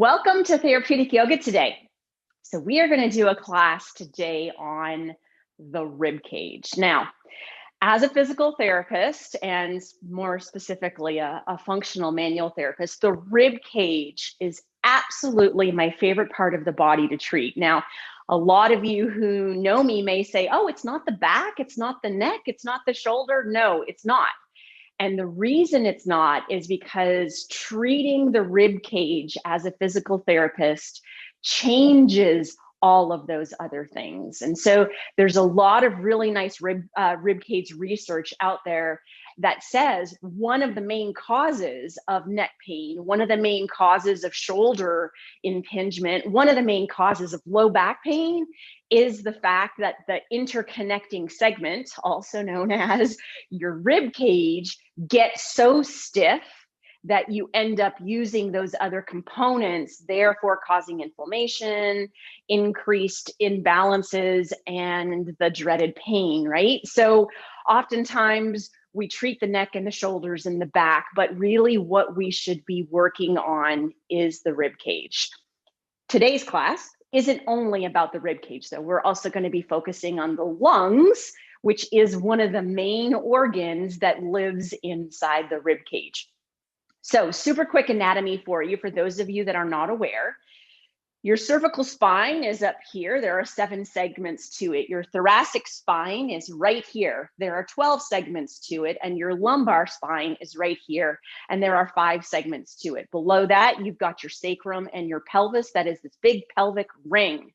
Welcome to Therapeutic Yoga today. So we are going to do a class today on the rib cage. Now, as a physical therapist, and more specifically a functional manual therapist, the rib cage is absolutely my favorite part of the body to treat. Now, a lot of you who know me may say, oh, it's not the back, it's not the neck, it's not the shoulder. No, it's not. And the reason it's not is because treating the rib cage as a physical therapist changes all of those other things. And so there's a lot of really nice rib cage research out there that says one of the main causes of neck pain, one of the main causes of shoulder impingement, one of the main causes of low back pain is the fact that the interconnecting segment, also known as your rib cage, gets so stiff that you end up using those other components, therefore causing inflammation, increased imbalances, and the dreaded pain, right? So oftentimes we treat the neck and the shoulders and the back, but really what we should be working on is the rib cage. Today's class isn't only about the rib cage, though. We're also going to be focusing on the lungs, which is one of the main organs that lives inside the rib cage. So super quick anatomy for you, for those of you that are not aware. Your cervical spine is up here. There are 7 segments to it. Your thoracic spine is right here. There are 12 segments to it. And your lumbar spine is right here. And there are 5 segments to it. Below that, you've got your sacrum and your pelvis. That is this big pelvic ring.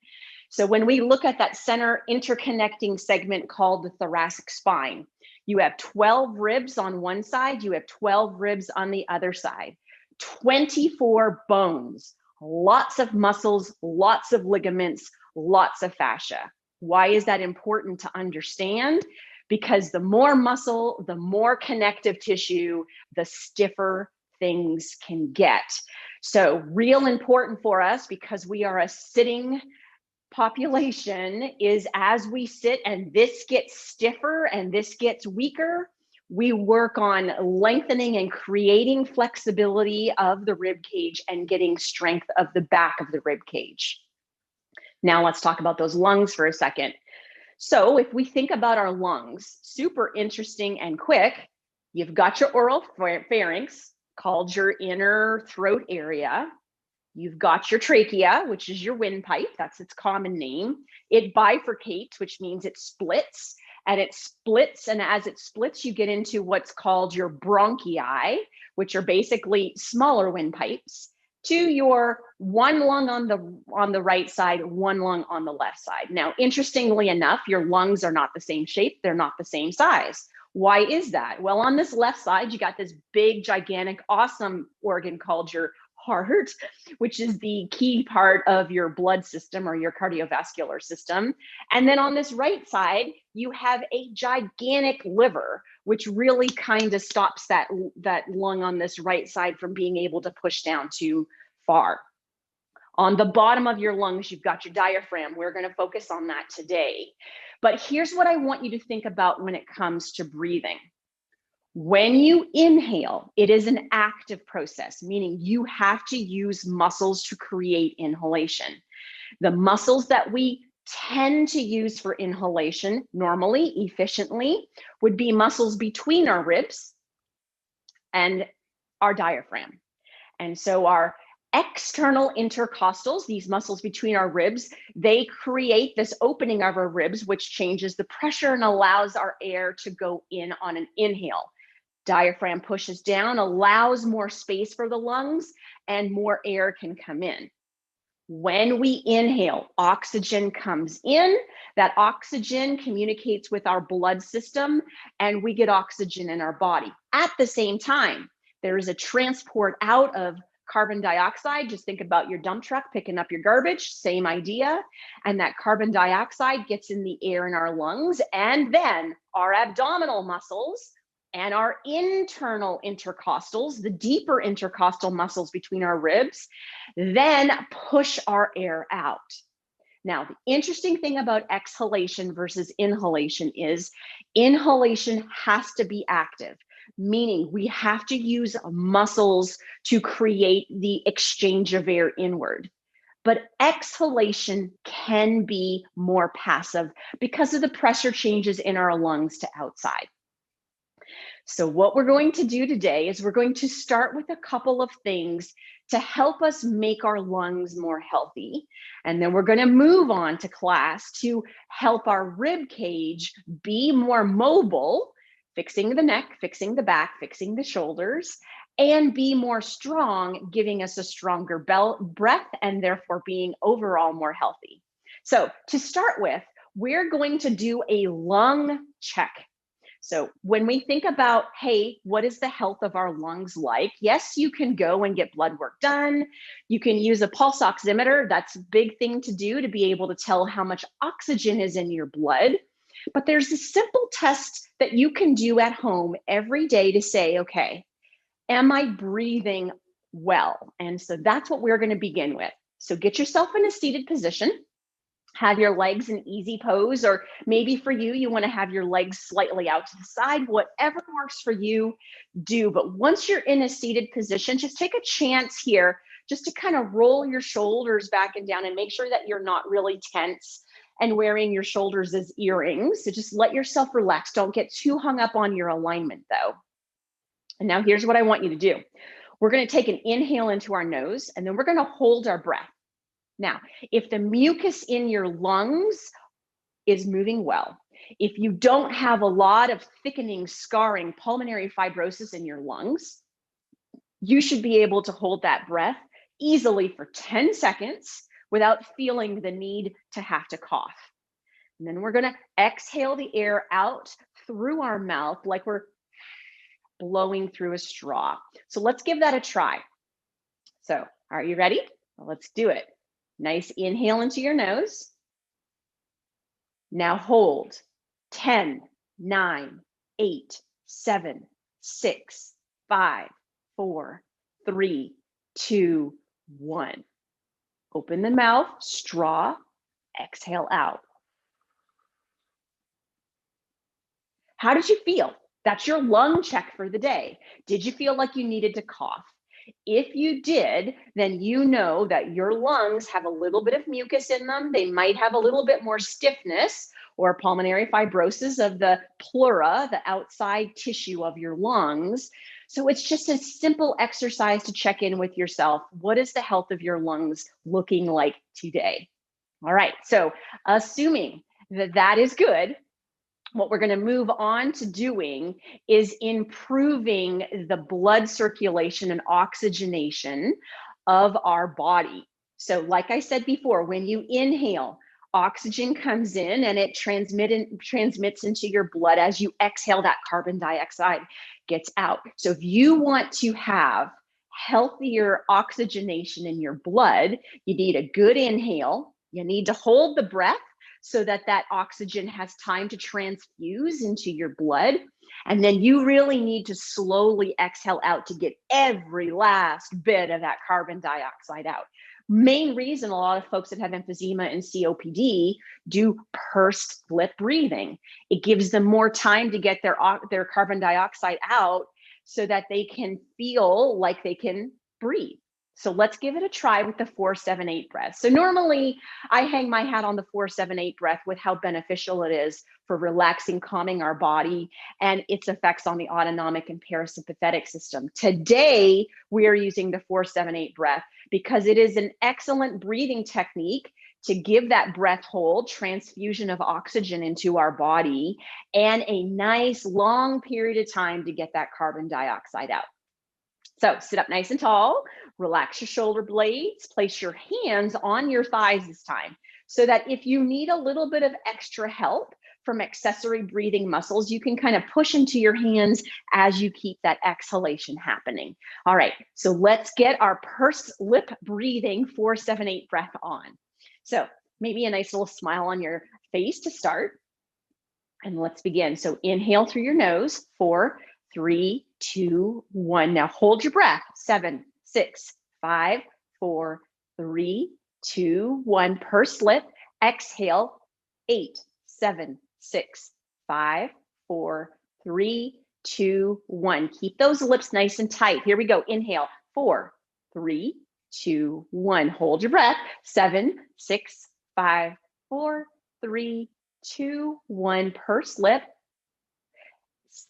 So when we look at that center interconnecting segment called the thoracic spine, you have 12 ribs on one side, you have 12 ribs on the other side, 24 bones, lots of muscles, lots of ligaments, lots of fascia. Why is that important to understand? Because the more muscle, the more connective tissue, the stiffer things can get. So real important for us, because we are a sitting population, is as we sit and this gets stiffer and this gets weaker, we work on lengthening and creating flexibility of the rib cage and getting strength of the back of the rib cage. Now let's talk about those lungs for a second. So if we think about our lungs, super interesting and quick, you've got your oral pharynx, called your inner throat area. You've got your trachea, which is your windpipe. That's its common name. It bifurcates, which means it splits. And it splits, and as it splits, you get into what's called your bronchi, which are basically smaller windpipes, to your one lung on the right side, one lung on the left side. Now, interestingly enough, your lungs are not the same shape. They're not the same size. Why is that? Well, on this left side, you got this big, gigantic, awesome organ called your heart, which is the key part of your blood system or your cardiovascular system. And then on this right side, you have a gigantic liver, which really kind of stops that lung on this right side from being able to push down too far. On the bottom of your lungs, you've got your diaphragm. We're going to focus on that today. But here's what I want you to think about when it comes to breathing. When you inhale, it is an active process, meaning you have to use muscles to create inhalation. The muscles that we tend to use for inhalation normally, efficiently, would be muscles between our ribs and our diaphragm. And so our external intercostals, these muscles between our ribs, they create this opening of our ribs, which changes the pressure and allows our air to go in on an inhale. Diaphragm pushes down, allows more space for the lungs, and more air can come in. When we inhale, oxygen comes in. That oxygen communicates with our blood system, and we get oxygen in our body. At the same time, there is a transport out of carbon dioxide. Just think about your dump truck picking up your garbage, same idea. And that carbon dioxide gets in the air in our lungs, and then our abdominal muscles and our internal intercostals, the deeper intercostal muscles between our ribs, then push our air out. Now, the interesting thing about exhalation versus inhalation is inhalation has to be active. meaning we have to use muscles to create the exchange of air inward. But exhalation can be more passive because of the pressure changes in our lungs to outside. So what we're going to do today is we're going to start with a couple of things to help us make our lungs more healthy. And then we're going to move on to class to help our rib cage be more mobile, fixing the neck, fixing the back, fixing the shoulders, and be more strong, giving us a stronger breath and therefore being overall more healthy. So to start with, we're going to do a lung check. So when we think about, hey, what is the health of our lungs like? Yes, you can go and get blood work done. You can use a pulse oximeter. That's a big thing to do to be able to tell how much oxygen is in your blood. But there's a simple test that you can do at home every day to say, okay, am I breathing well? And so that's what we're going to begin with. So get yourself in a seated position. Have your legs in easy pose, or maybe for you, you want to have your legs slightly out to the side. Whatever works for you, do. But once you're in a seated position, just take a chance here just to kind of roll your shoulders back and down and make sure that you're not really tense and wearing your shoulders as earrings. So just let yourself relax. Don't get too hung up on your alignment though. And now here's what I want you to do. We're going to take an inhale into our nose, and then we're going to hold our breath. Now, if the mucus in your lungs is moving well, if you don't have a lot of thickening, scarring, pulmonary fibrosis in your lungs, you should be able to hold that breath easily for 10 seconds without feeling the need to have to cough. And then we're going to exhale the air out through our mouth like we're blowing through a straw. So let's give that a try. So, are you ready? Well, let's do it. Nice inhale into your nose. Now hold. 10, 9, 8, 7, 6, 5, 4, 3, 2, 1. Open the mouth, straw, exhale out. How did you feel? That's your lung check for the day. Did you feel like you needed to cough? If you did, then you know that your lungs have a little bit of mucus in them. They might have a little bit more stiffness or pulmonary fibrosis of the pleura, the outside tissue of your lungs. So it's just a simple exercise to check in with yourself. What is the health of your lungs looking like today? All right, so assuming that that is good, what we're going to move on to doing is improving the blood circulation and oxygenation of our body. So like I said before, when you inhale, oxygen comes in and it transmits into your blood. As you exhale, that carbon dioxide gets out. So if you want to have healthier oxygenation in your blood, you need a good inhale. You need to hold the breath so that that oxygen has time to transfuse into your blood. And then you really need to slowly exhale out to get every last bit of that carbon dioxide out. Main reason a lot of folks that have emphysema and COPD do pursed lip breathing. It gives them more time to get their carbon dioxide out so that they can feel like they can breathe. So let's give it a try with the 4-7-8 breath. So normally I hang my hat on the 4-7-8 breath with how beneficial it is for relaxing, calming our body and its effects on the autonomic and parasympathetic system. Today, we are using the 4-7-8 breath because it is an excellent breathing technique to give that breath hold, transfusion of oxygen into our body, and a nice long period of time to get that carbon dioxide out. So sit up nice and tall, relax your shoulder blades, place your hands on your thighs this time, so that if you need a little bit of extra help from accessory breathing muscles, you can kind of push into your hands as you keep that exhalation happening. All right, so let's get our pursed lip breathing 4-7-8 breath on. So maybe a nice little smile on your face to start. And let's begin. So inhale through your nose, 4, 3, 2, 1. Now hold your breath. 7, 6, 5, 4, 3, 2, 1. Pursed lip. Exhale. 8, 7, 6, 5, 4, 3, 2, 1. Keep those lips nice and tight. Here we go. Inhale. 4, 3, 2, 1. Hold your breath. 7, 6, 5, 4, 3, 2, 1. Purse lip.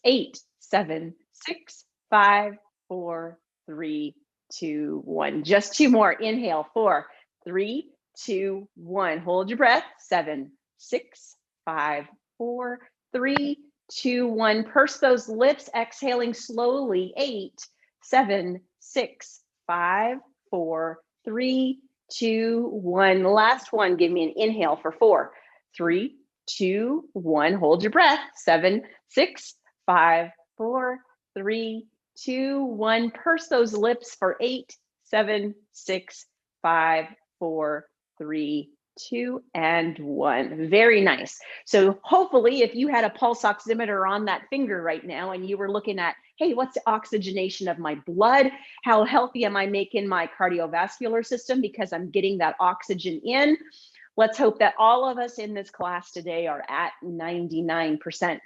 8, 7, 6, 5, 4, 3, 2, 1. Just 2 more. Inhale. 4, 3, 2, 1. Hold your breath. 7, 6, 5, 4, 3, 2, 1. Purse those lips, exhaling slowly. 8, 7, 6, 5, 4, 3, 2, 1. Last one. Give me an inhale for 4, 3, 2, 1. Hold your breath. 7, 6, 5, 4, 3, 2, 1. Purse those lips for 8, 7, 6, 5, 4, 3, 2, and 1. Very nice. So hopefully if you had a pulse oximeter on that finger right now and you were looking at, hey, what's the oxygenation of my blood? How healthy am I making my cardiovascular system because I'm getting that oxygen in? Let's hope that all of us in this class today are at 99%.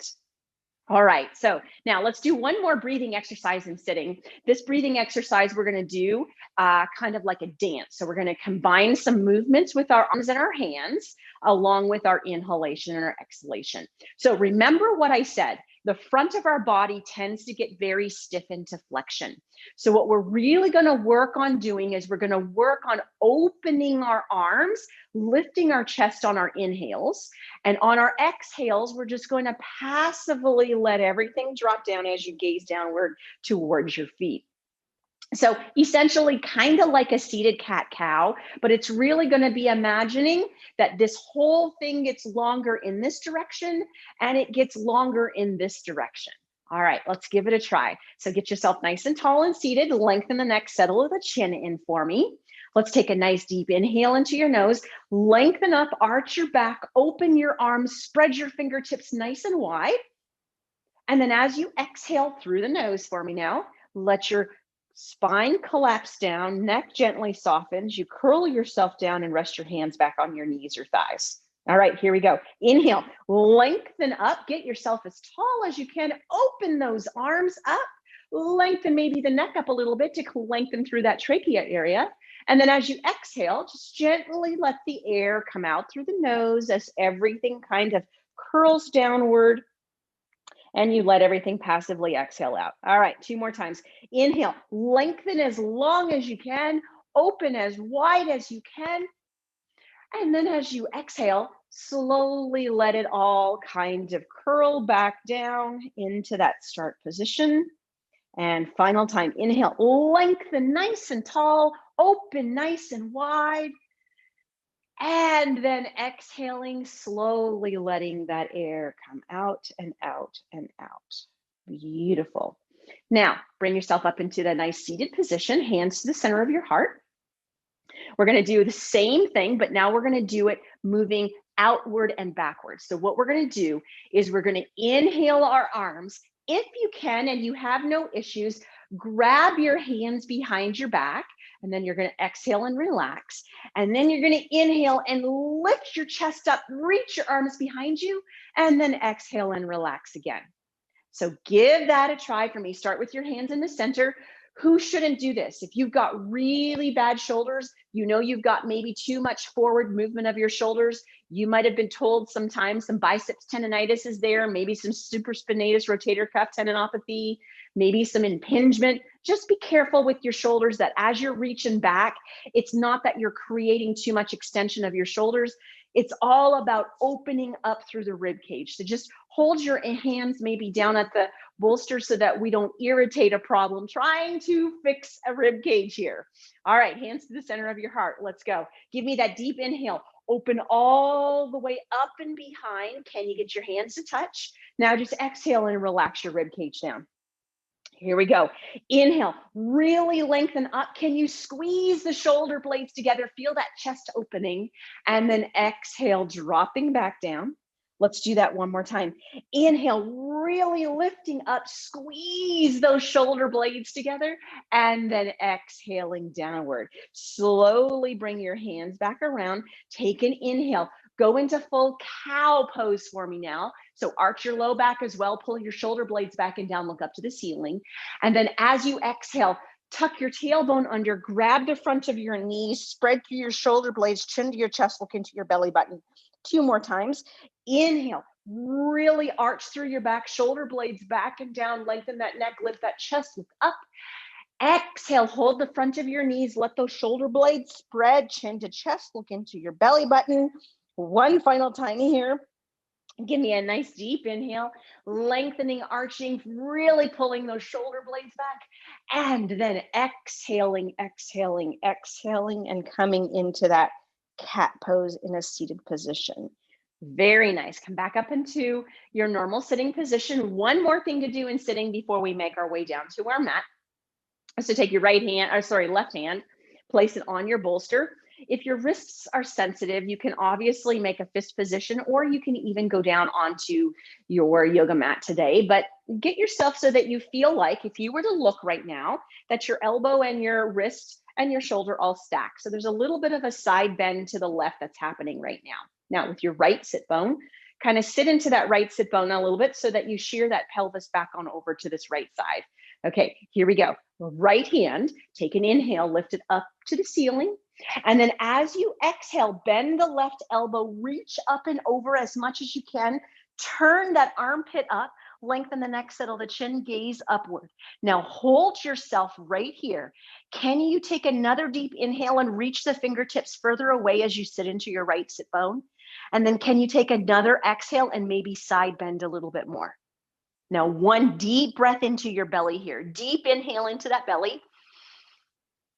All right, so now let's do one more breathing exercise in sitting. This breathing exercise we're going to do kind of like a dance. So we're going to combine some movements with our arms and our hands along with our inhalation and our exhalation. So remember what I said. The front of our body tends to get very stiff into flexion. So what we're really going to work on doing is we're going to work on opening our arms, lifting our chest on our inhales, and on our exhales, we're just going to passively let everything drop down as you gaze downward towards your feet. So essentially kind of like a seated cat-cow, but it's really going to be imagining that this whole thing gets longer in this direction and it gets longer in this direction. All right, let's give it a try. So get yourself nice and tall and seated, lengthen the neck, settle the chin in for me. Let's take a nice deep inhale into your nose, lengthen up, arch your back, open your arms, spread your fingertips nice and wide. And then as you exhale through the nose for me now, let your spine collapse down, neck gently softens. You curl yourself down and rest your hands back on your knees or thighs. All right, here we go. Inhale, lengthen up, get yourself as tall as you can. Open those arms up, lengthen maybe the neck up a little bit to lengthen through that trachea area. And then as you exhale, just gently let the air come out through the nose as everything kind of curls downward. And you let everything passively exhale out. All right, 2 more times. Inhale, lengthen as long as you can, open as wide as you can. And then as you exhale, slowly let it all kind of curl back down into that start position. And final time, inhale, lengthen nice and tall, open nice and wide. And then exhaling, slowly letting that air come out and out and out. Beautiful. Now, bring yourself up into the nice seated position, hands to the center of your heart. We're going to do the same thing, but now we're going to do it moving outward and backwards. So what we're going to do is we're going to inhale our arms. If you can, and you have no issues, grab your hands behind your back, and then you're going to exhale and relax. And then you're going to inhale and lift your chest up, reach your arms behind you, and then exhale and relax again. So give that a try for me. Start with your hands in the center. Who shouldn't do this? If you've got really bad shoulders, you know you've got maybe too much forward movement of your shoulders. You might have been told sometimes some biceps tendonitis is there, maybe some supraspinatus rotator cuff tendinopathy, maybe some impingement. Just be careful with your shoulders that as you're reaching back, it's not that you're creating too much extension of your shoulders. It's all about opening up through the rib cage. So just hold your hands maybe down at the bolster so that we don't irritate a problem trying to fix a rib cage here. All right, hands to the center of your heart. Let's go. Give me that deep inhale. Open all the way up and behind. Can you get your hands to touch? Now just exhale and relax your rib cage down. Here we go. Inhale, really lengthen up. Can you squeeze the shoulder blades together? Feel that chest opening. And then exhale, dropping back down. Let's do that one more time. Inhale, really lifting up. Squeeze those shoulder blades together. And then exhaling downward. Slowly bring your hands back around. Take an inhale. Go into full cow pose for me now. So arch your low back as well, pull your shoulder blades back and down, look up to the ceiling. And then as you exhale, tuck your tailbone under, grab the front of your knees, spread through your shoulder blades, chin to your chest, look into your belly button. 2 more times. Inhale, really arch through your back, shoulder blades back and down, lengthen that neck, lift that chest, look up. Exhale, hold the front of your knees, let those shoulder blades spread, chin to chest, look into your belly button. One final time here. Give me a nice deep inhale, lengthening, arching, really pulling those shoulder blades back. And then exhaling, exhaling, exhaling, and coming into that cat pose in a seated position. Very nice. Come back up into your normal sitting position. One more thing to do in sitting before we make our way down to our mat. So take your left hand, place it on your bolster. If your wrists are sensitive, you can obviously make a fist position, or you can even go down onto your yoga mat today, but get yourself so that you feel like, if you were to look right now, that your elbow and your wrist and your shoulder all stack. So there's a little bit of a side bend to the left that's happening right now. Now with your right sit bone, kind of sit into that right sit bone a little bit so that you shear that pelvis back on over to this right side. Okay, here we go. Right hand, take an inhale, lift it up to the ceiling. And then as you exhale, bend the left elbow, reach up and over as much as you can. Turn that armpit up, lengthen the neck, settle the chin, gaze upward. Now hold yourself right here. Can you take another deep inhale and reach the fingertips further away as you sit into your right sit bone? And then can you take another exhale and maybe side bend a little bit more? Now, one deep breath into your belly here. Deep inhale into that belly.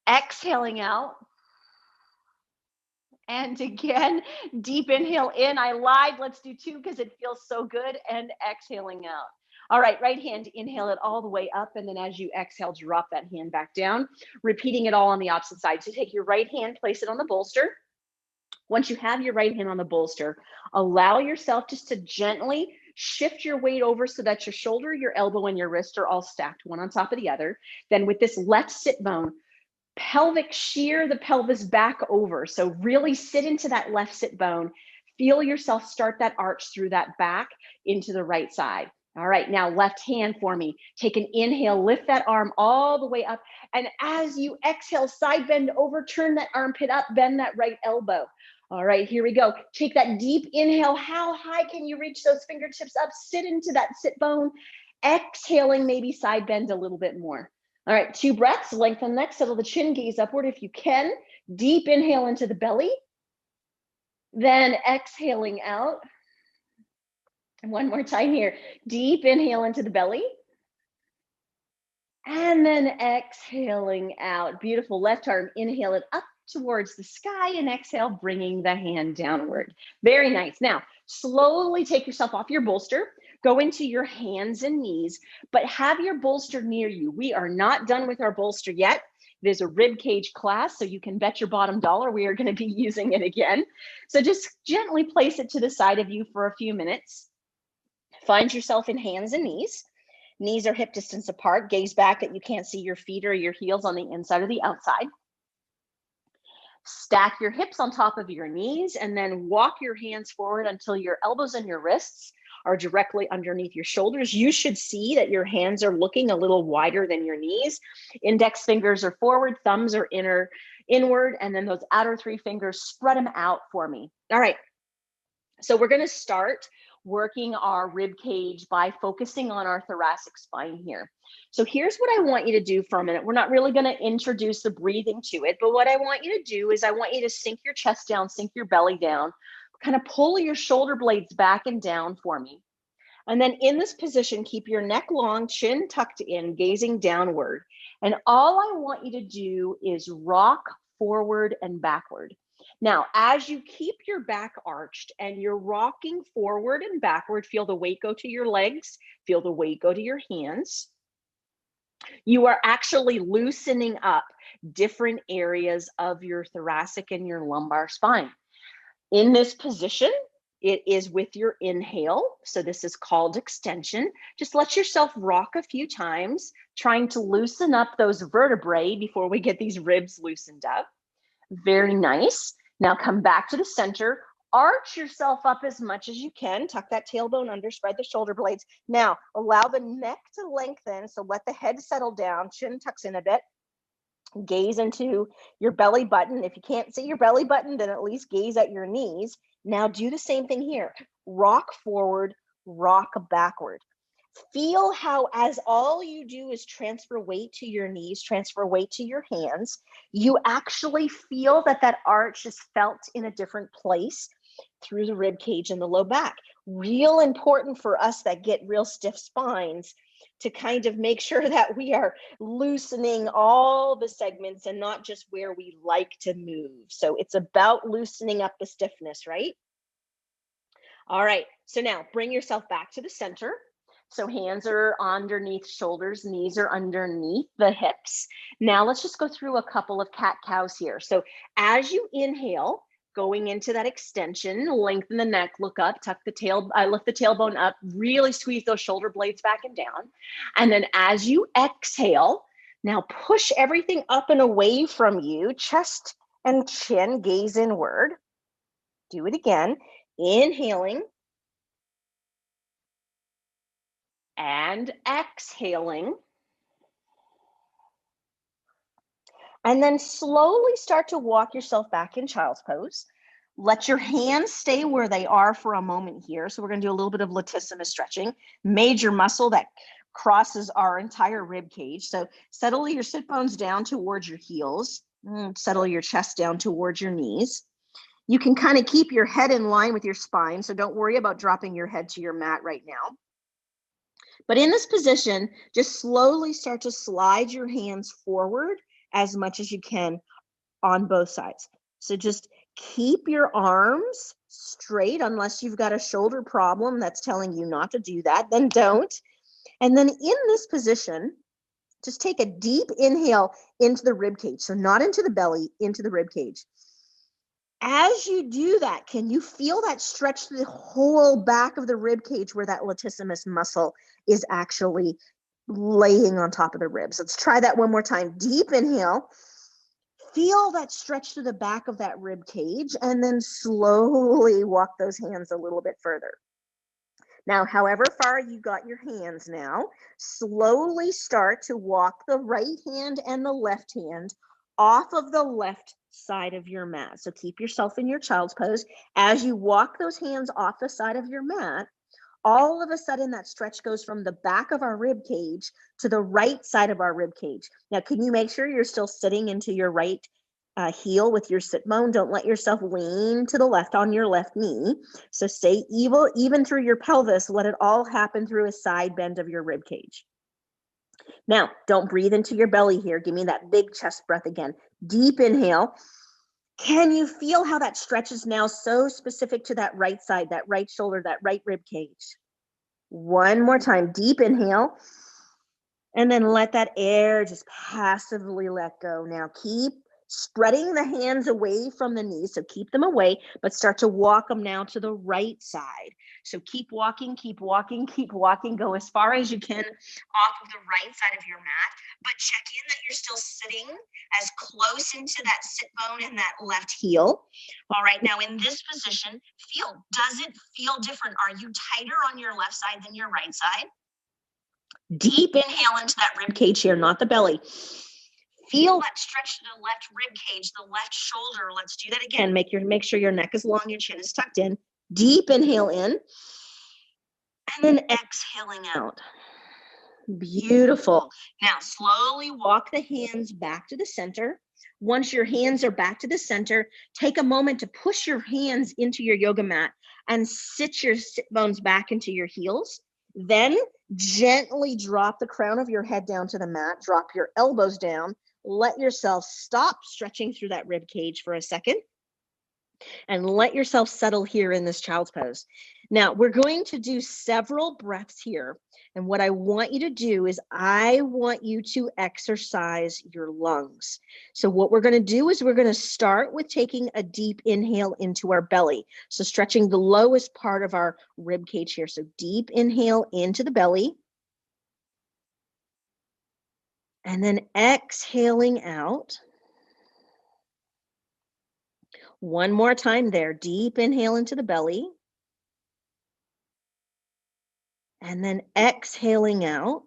Exhaling out. And again, deep inhale in. I lied. Let's do 2 because it feels so good. And exhaling out. All right, right hand, inhale it all the way up. And then as you exhale, drop that hand back down. Repeating it all on the opposite side. So take your right hand, place it on the bolster. Once you have your right hand on the bolster, allow yourself just to gently shift your weight over so that your shoulder, your elbow, and your wrist are all stacked one on top of the other. Then with this left sit bone, pelvic shear the pelvis back over. So really sit into that left sit bone. Feel yourself start that arch through that back into the right side. All right, now left hand for me. Take an inhale, lift that arm all the way up. And as you exhale, side bend over, turn that armpit up, bend that right elbow. All right, here we go. Take that deep inhale. How high can you reach those fingertips up? Sit into that sit bone. Exhaling, maybe side bend a little bit more. All right, 2 breaths. Lengthen the neck, settle the chin, gaze upward if you can. Deep inhale into the belly. Then exhaling out. And one more time here. Deep inhale into the belly. And then exhaling out. Beautiful. Left arm, inhale it up towards the sky and exhale, bringing the hand downward. Very nice. Now, slowly take yourself off your bolster. Go into your hands and knees, but have your bolster near you. We are not done with our bolster yet. There's a rib cage class, so you can bet your bottom dollar we are going to be using it again. So just gently place it to the side of you for a few minutes. Find yourself in hands and knees. Knees are hip distance apart. Gaze back that you can't see your feet or your heels on the inside or the outside. Stack your hips on top of your knees and then walk your hands forward until your elbows and your wrists are directly underneath your shoulders. You should see that your hands are looking a little wider than your knees. Index fingers are forward, thumbs are inward, and then those outer 3 fingers, spread them out for me. All right, so we're gonna start working our rib cage by focusing on our thoracic spine here. So here's what I want you to do for a minute. We're not really going to introduce the breathing to it, but what I want you to do is I want you to sink your chest down, sink your belly down, kind of pull your shoulder blades back and down for me. And then in this position, keep your neck long, chin tucked in, gazing downward. And all I want you to do is rock forward and backward. Now, as you keep your back arched and you're rocking forward and backward, feel the weight go to your legs, feel the weight go to your hands. You are actually loosening up different areas of your thoracic and your lumbar spine. In this position, it is with your inhale. So this is called extension. Just let yourself rock a few times, trying to loosen up those vertebrae before we get these ribs loosened up. Very nice. Now come back to the center, Arch yourself up as much as you can. Tuck that tailbone under, spread the shoulder blades. Now, allow the neck to lengthen. So let the head settle down, chin tucks in a bit. Gaze into your belly button. If you can't see your belly button, then at least gaze at your knees. Now do the same thing here. Rock forward, rock backward. Feel how, as all you do is transfer weight to your knees, transfer weight to your hands, you actually feel that that arch is felt in a different place through the rib cage and the low back. Real important for us that get real stiff spines to kind of make sure that we are loosening all the segments and not just where we like to move. So it's about loosening up the stiffness, right? All right, so now bring yourself back to the center. So hands are underneath shoulders, knees are underneath the hips. Now let's just go through a couple of cat-cows here. So as you inhale, going into that extension, lengthen the neck, look up, tuck the tail, lift the tailbone up, really squeeze those shoulder blades back and down. And then as you exhale, now push everything up and away from you, chest and chin, gaze inward. Do it again, inhaling. And exhaling. And then slowly start to walk yourself back in child's pose. Let your hands stay where they are for a moment here. So we're going to do a little bit of latissimus stretching, major muscle that crosses our entire rib cage. So settle your sit bones down towards your heels. Settle your chest down towards your knees. You can kind of keep your head in line with your spine. So don't worry about dropping your head to your mat right now. But in this position, just slowly start to slide your hands forward as much as you can on both sides. So just keep your arms straight unless you've got a shoulder problem that's telling you not to do that, then don't. And then in this position, just take a deep inhale into the rib cage. So not into the belly, into the rib cage. As you do that, can you feel that stretch through the whole back of the rib cage where that latissimus muscle is actually laying on top of the ribs? Let's try that one more time. Deep inhale. Feel that stretch through the back of that rib cage, and then slowly walk those hands a little bit further. Now, however far you got your hands now, slowly start to walk the right hand and the left hand off of the left side of your mat. So keep yourself in your child's pose. As you walk those hands off the side of your mat, all of a sudden that stretch goes from the back of our rib cage to the right side of our rib cage. Now, can you make sure you're still sitting into your right heel with your sit bone? Don't let yourself lean to the left on your left knee. So stay even through your pelvis. Let it all happen through a side bend of your rib cage. Now, don't breathe into your belly here. Give me that big chest breath again. Deep inhale. Can you feel how that stretch is now so specific to that right side, that right shoulder, that right rib cage? One more time. Deep inhale. And then let that air just passively let go. Now keep spreading the hands away from the knees. So keep them away, but start to walk them now to the right side. So keep walking, keep walking, keep walking. Go as far as you can off of the right side of your mat, but check in that you're still sitting as close into that sit bone and that left heel. All right, now in this position, does it feel different? Are you tighter on your left side than your right side? Deep inhale into that rib cage here, not the belly. Feel that stretch to the left rib cage, the left shoulder. Let's do that again. Make sure your neck is long, your chin is tucked in. Deep inhale in, and then exhaling out. Beautiful. Now slowly walk the hands back to the center. Once your hands are back to the center, take a moment to push your hands into your yoga mat and sit your sit bones back into your heels. Then gently drop the crown of your head down to the mat, drop your elbows down, let yourself stop stretching through that rib cage for a second, and let yourself settle here in this child's pose. Now, we're going to do several breaths here. And what I want you to do is I want you to exercise your lungs. So what we're going to do is we're going to start with taking a deep inhale into our belly. So stretching the lowest part of our rib cage here. So deep inhale into the belly. And then exhaling out. One more time there. Deep inhale into the belly. And then exhaling out.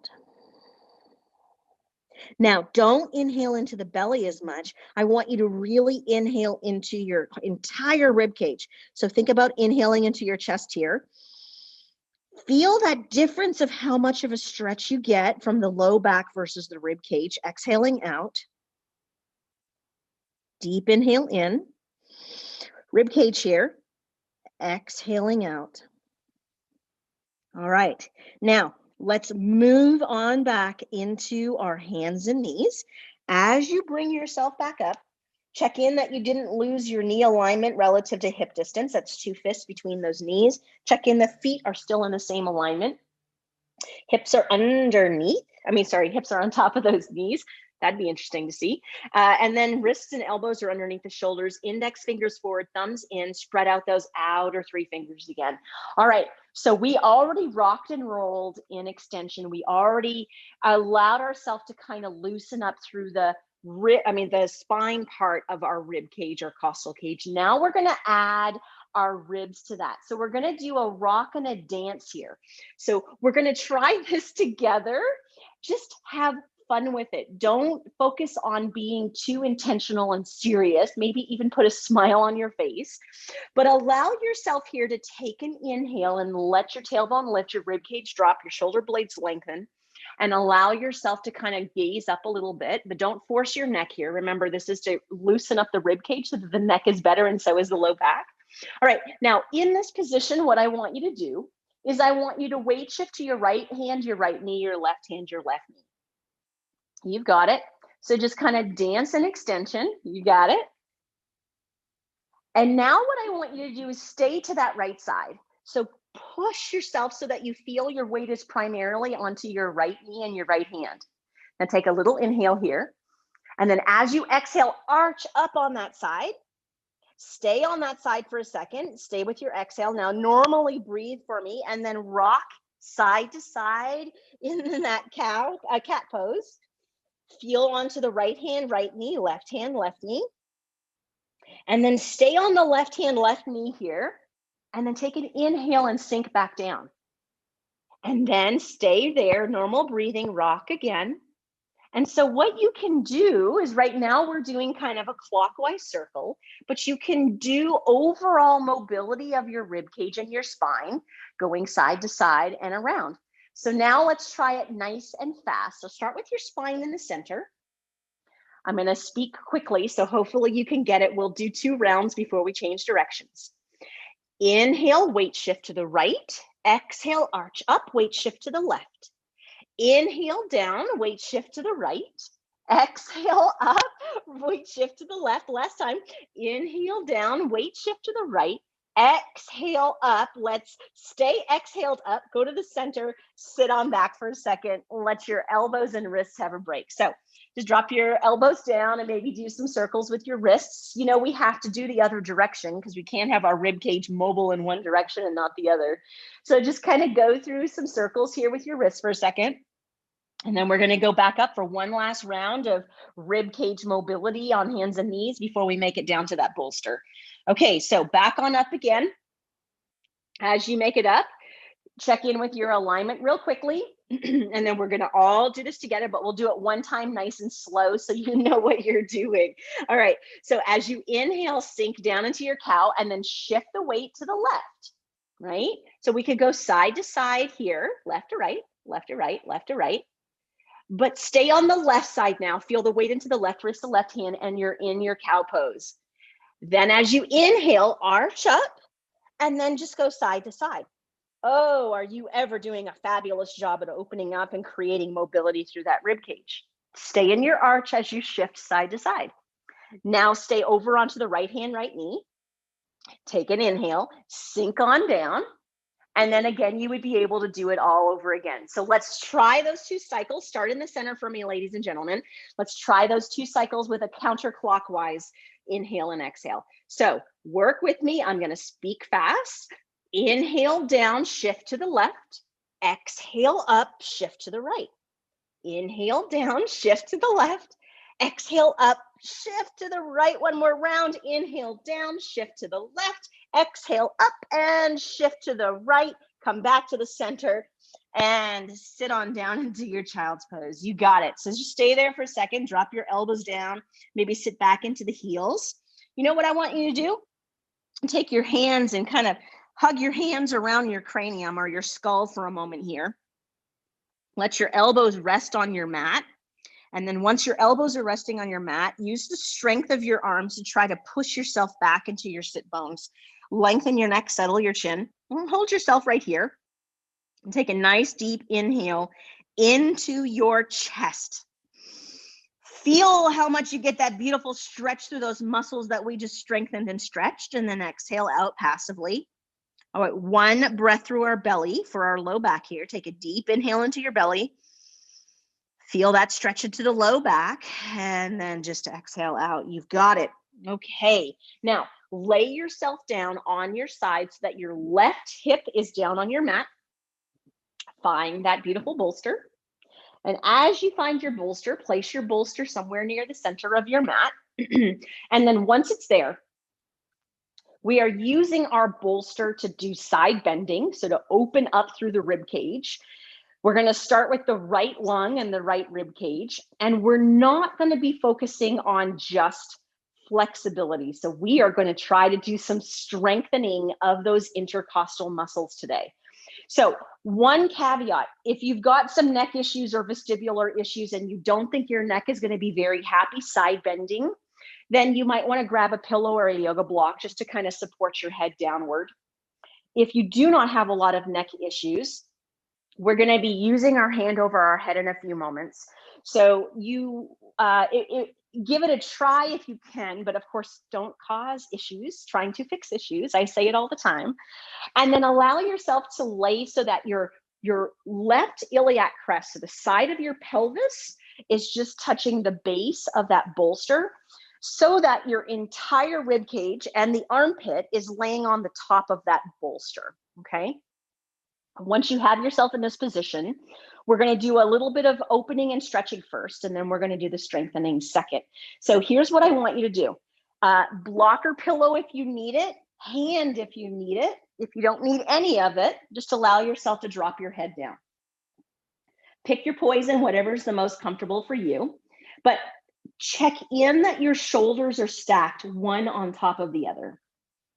Now, don't inhale into the belly as much. I want you to really inhale into your entire rib cage. So think about inhaling into your chest here. Feel that difference of how much of a stretch you get from the low back versus the rib cage. Exhaling out. Deep inhale in. Rib cage here. Exhaling out. All right. Now, let's move on back into our hands and knees. As you bring yourself back up, check in that you didn't lose your knee alignment relative to hip distance. That's 2 fists between those knees. Check in the feet are still in the same alignment. Hips are underneath. Hips are on top of those knees. That'd be interesting to see. And then wrists and elbows are underneath the shoulders. Index fingers forward, thumbs in. Spread out those outer 3 fingers again. All right. So we already rocked and rolled in extension. We already allowed ourselves to kind of loosen up through the spine part of our rib cage or costal cage. Now we're going to add our ribs to that. So we're going to do a rock and a dance here. So we're going to try this together. Just have fun with it. Don't focus on being too intentional and serious. Maybe even put a smile on your face, but allow yourself here to take an inhale and let your tailbone lift, your rib cage drop, your shoulder blades lengthen, and allow yourself to kind of gaze up a little bit, but don't force your neck here. Remember, this is to loosen up the rib cage so that the neck is better and so is the low back. All right, now in this position, what I want you to do is I want you to weight shift to your right hand, your right knee, your left hand, your left knee. You've got it. So just kind of dance an extension. You got it. And now what I want you to do is stay to that right side. So push yourself so that you feel your weight is primarily onto your right knee and your right hand. Now take a little inhale here. And then as you exhale, arch up on that side. Stay on that side for a second. Stay with your exhale. Now normally breathe for me and then rock side to side in that cat pose. Feel onto the right hand, right knee, left hand, left knee. And then stay on the left hand, left knee here. And then take an inhale and sink back down. And then stay there, normal breathing, rock again. And so what you can do is right now we're doing kind of a clockwise circle, but you can do overall mobility of your rib cage and your spine, going side to side and around. So now let's try it nice and fast. So start with your spine in the center. I'm going to speak quickly, so hopefully you can get it. We'll do 2 rounds before we change directions. Inhale, weight shift to the right. Exhale, arch up, weight shift to the left. Inhale down, weight shift to the right. Exhale up, weight shift to the left. Last time. Inhale down, weight shift to the right. Exhale up. Let's stay exhaled up. Go to the center, sit on back for a second. Let your elbows and wrists have a break. So just drop your elbows down and maybe do some circles with your wrists. You know, we have to do the other direction because we can't have our rib cage mobile in one direction and not the other. So just kind of go through some circles here with your wrists for a second. And then we're going to go back up for one last round of rib cage mobility on hands and knees before we make it down to that bolster. Okay, so back on up again. As you make it up, check in with your alignment real quickly. And then we're going to all do this together, but we'll do it one time nice and slow so you know what you're doing. All right, so as you inhale, sink down into your cow and then shift the weight to the left, right? So we could go side to side here, left to right, left to right, left to right. But stay on the left side now. Feel the weight into the left wrist, the left hand, and you're in your cow pose. Then as you inhale, arch up, and then just go side to side. Oh, are you ever doing a fabulous job at opening up and creating mobility through that rib cage? Stay in your arch as you shift side to side. Now stay over onto the right hand, right knee. Take an inhale, sink on down. And then again, you would be able to do it all over again. So let's try those 2 cycles. Start in the center for me, ladies and gentlemen. Let's try those 2 cycles with a counterclockwise inhale and exhale. So work with me. I'm going to speak fast. Inhale down, shift to the left. Exhale up, shift to the right. Inhale down, shift to the left. Exhale up, shift to the right, one more round. Inhale down, shift to the left, exhale up and shift to the right. Come back to the center and sit on down into your child's pose. You got it. So just stay there for a second, drop your elbows down, maybe sit back into the heels. You know what I want you to do? Take your hands and kind of hug your hands around your cranium or your skull for a moment here. Let your elbows rest on your mat. And then once your elbows are resting on your mat, use the strength of your arms to try to push yourself back into your sit bones. Lengthen your neck, settle your chin, and hold yourself right here. And take a nice deep inhale into your chest. Feel how much you get that beautiful stretch through those muscles that we just strengthened and stretched, and then exhale out passively. All right, one breath through our belly for our low back here. Take a deep inhale into your belly. Feel that stretch into the low back, and then just exhale out. You've got it. Okay, now lay yourself down on your side so that your left hip is down on your mat. Find that beautiful bolster. And as you find your bolster, place your bolster somewhere near the center of your mat. And then once it's there, we are using our bolster to do side bending, so to open up through the rib cage. We're going to start with the right lung and the right rib cage, and we're not going to be focusing on just flexibility. So we are going to try to do some strengthening of those intercostal muscles today. So one caveat, if you've got some neck issues or vestibular issues and you don't think your neck is going to be very happy side bending, then you might want to grab a pillow or a yoga block just to kind of support your head downward. If you do not have a lot of neck issues, we're going to be using our hand over our head in a few moments. So you give it a try if you can, but of course don't cause issues trying to fix issues. I say it all the time. And then allow yourself to lay so that your left iliac crest, so the side of your pelvis, is just touching the base of that bolster, so that your entire rib cage and the armpit is laying on the top of that bolster. Okay. Once you have yourself in this position, we're going to do a little bit of opening and stretching first, and then we're going to do the strengthening second. So here's what I want you to do. Blocker pillow if you need it, hand if you need it. If you don't need any of it, just allow yourself to drop your head down. Pick your poison, whatever's the most comfortable for you, but check in that your shoulders are stacked one on top of the other.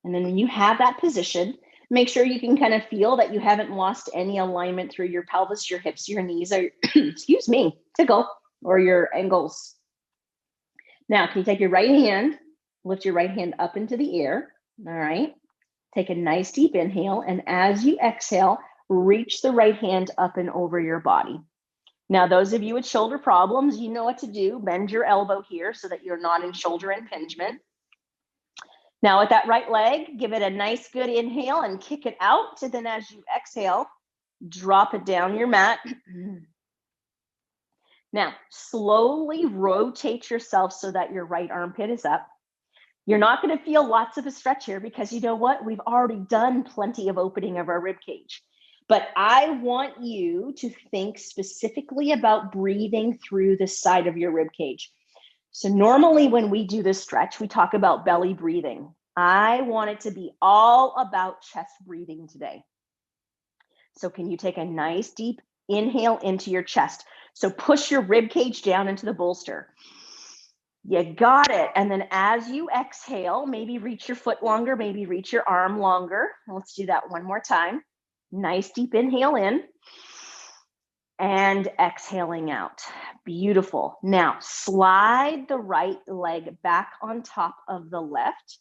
And then when you have that position, make sure you can kind of feel that you haven't lost any alignment through your pelvis, your hips, your knees, or excuse me, tickle, or your ankles. Now, can you take your right hand, lift your right hand up into the air, all right? Take a nice deep inhale, and as you exhale, reach the right hand up and over your body. Now, those of you with shoulder problems, you know what to do. Bend your elbow here so that you're not in shoulder impingement. Now with that right leg, give it a nice good inhale and kick it out. And then as you exhale, drop it down your mat. Now, slowly rotate yourself so that your right armpit is up. You're not going to feel lots of a stretch here because you know what? We've already done plenty of opening of our rib cage. But I want you to think specifically about breathing through the side of your rib cage. So normally when we do this stretch, we talk about belly breathing. I want it to be all about chest breathing today. So can you take a nice deep inhale into your chest? So push your rib cage down into the bolster. You got it. And then as you exhale, maybe reach your foot longer, maybe reach your arm longer. Let's do that one more time. Nice deep inhale in. And exhaling out. Beautiful. Now slide the right leg back on top of the left.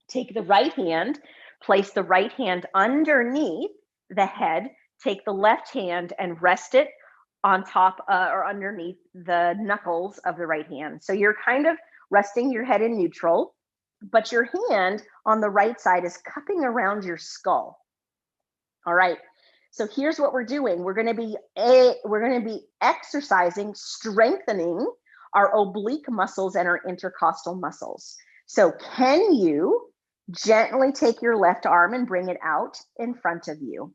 Take the right hand, place the right hand underneath the head. Take the left hand and rest it on top or underneath the knuckles of the right hand. So you're kind of resting your head in neutral, but your hand on the right side is cupping around your skull. All right. So here's what we're doing. We're going to be exercising, strengthening our oblique muscles and our intercostal muscles. So can you gently take your left arm and bring it out in front of you?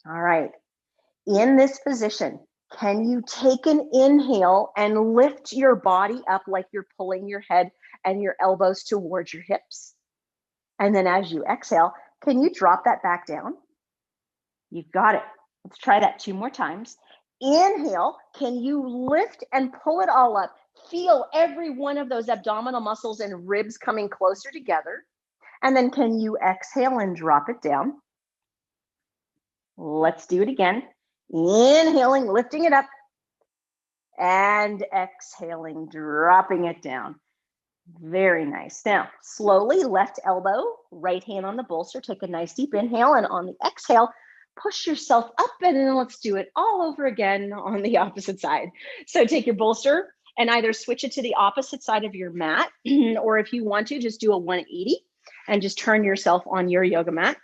All right. In this position, Can you take an inhale and lift your body up like you're pulling your head and your elbows towards your hips? And then as you exhale, can you drop that back down? You've got it. Let's try that 2 more times. Inhale, can you lift and pull it all up? Feel every one of those abdominal muscles and ribs coming closer together. And then can you exhale and drop it down? Let's do it again. Inhaling, lifting it up, and exhaling, dropping it down. Very nice. Now, slowly, left elbow, right hand on the bolster. Take a nice deep inhale, and on the exhale, push yourself up, and then let's do it all over again on the opposite side. So take your bolster and either switch it to the opposite side of your mat, or if you want to, just do a 180 and just turn yourself on your yoga mat.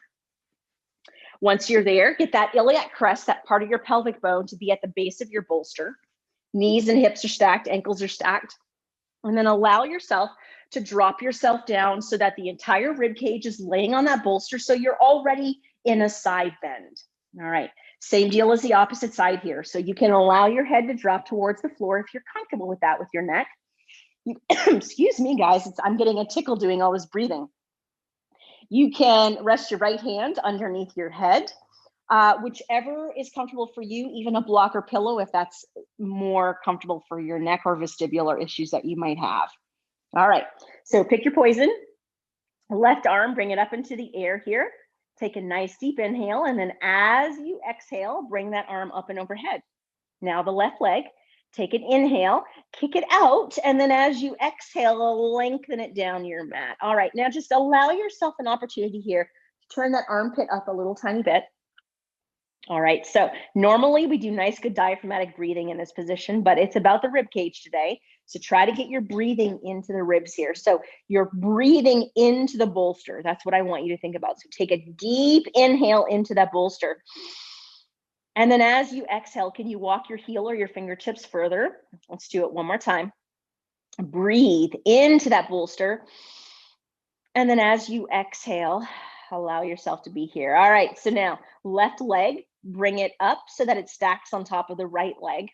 Once you're there, get that iliac crest, that part of your pelvic bone, to be at the base of your bolster. Knees and hips are stacked, ankles are stacked. And then allow yourself to drop yourself down so that the entire rib cage is laying on that bolster, so you're already in a side bend. All right, same deal as the opposite side here. So you can allow your head to drop towards the floor if you're comfortable with that with your neck. Excuse me, guys, I'm getting a tickle doing all this breathing. You can rest your right hand underneath your head, whichever is comfortable for you, even a block or pillow if that's more comfortable for your neck or vestibular issues that you might have. All right, so pick your poison. Left arm, bring it up into the air here. Take a nice deep inhale, and then as you exhale, bring that arm up and overhead. Now the left leg, take an inhale, kick it out, and then as you exhale, lengthen it down your mat. All right, now just allow yourself an opportunity here to turn that armpit up a little tiny bit. All right, so normally we do nice, good diaphragmatic breathing in this position, but it's about the rib cage today. So try to get your breathing into the ribs here. So you're breathing into the bolster. That's what I want you to think about. So take a deep inhale into that bolster. And then as you exhale, can you walk your heel or your fingertips further? Let's do it one more time. Breathe into that bolster. And then as you exhale, allow yourself to be here. All right, so now left leg, bring it up so that it stacks on top of the right leg.